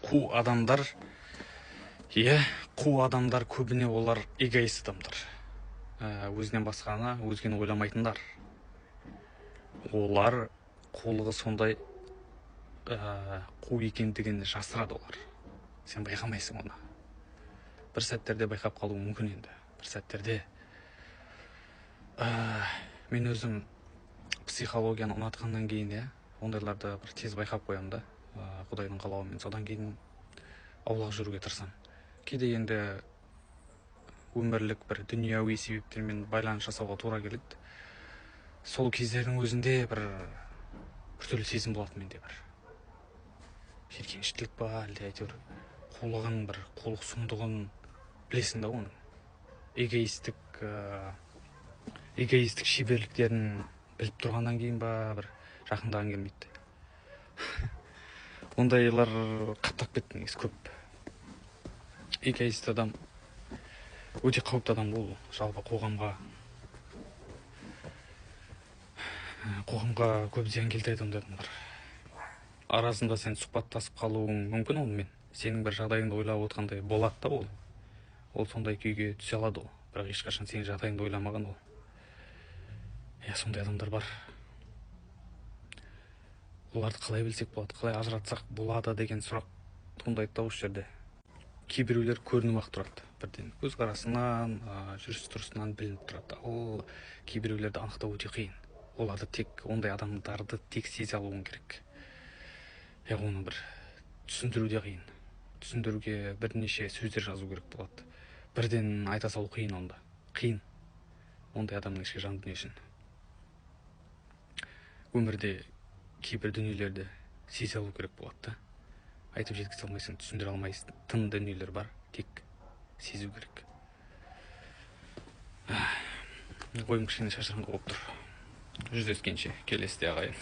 қу адамдар, қу адамдар көбіне олар эгоист адамдар. Өзінен басқаны, өзгені ойламайтындар. Олар қулығы сондай қу екендігін жасырады олар. Сен байқамайсың оны. Бір сәттерде байқап қалуы мүмкін енді. Бір сәттерде. Мен өзім психологияны ұнатқаннан кейін, ондайларды бір тез байқап қоямын да. Құдайдың қалауымен. Содан кейін аулақ жүруге тырысамын. Кейде енді өмірлік бір дүнияуи себептермен байланыс жасауға тура келеді. Сол кездердің өзінде бір түрлі сезім болады менде бір. Жеркеніштілік па, әлде әйтеуір қулығын, бір қулық сұмдығын білесің да оның. Эгоистік шеберліктерін біліп тұрғаннан кейін ба, бір жақындаған келмейді. Ондайлар қаптап кетті негізі көп. Эгоист адам өте қауіпті адам бұл. Жалпы қоғамға көп зиян келтіреді ондай адамдар. Арасында сен сұхбаттасып қалуың мүмкін онымен. Сенің бір жағдайыңды ойлап отқандай болады да ол. Ол сондай күйге түсе алады ол. Бірақ ешқашан сенің жағдайыңды ойламаған ол. Сондай адамдар бар. Оларды қалай білсек болады, қалай ажыратсақ болады деген сұрақ туындайды да осы жерде. Кейбіреулер көрініп-ақ тұрады. Бірден көзқарасынан, жүріс-тұрысынан білініп тұрады. Ал кейбіреулерді анықтау өте қиын. Ондай адамдарды тек сезе алуың керек. Оны бір түсіндіру де қиын. Түсіндіруге бірнеше сөздер жазу керек болады. Бірден айта салу қиын онда. Қиын. Ондай адамның ішкі жан дүниесін. Өмірде кейбір дүниелерді сезе алу керек болады да. Айтып жеткізе алмайсың, түсіндіре алмайсың. Тың дүниелер бар, тек сезу керек. Ойым кішкене шашыраңқы болып тұр. Жүздескенше келесіде ағайын.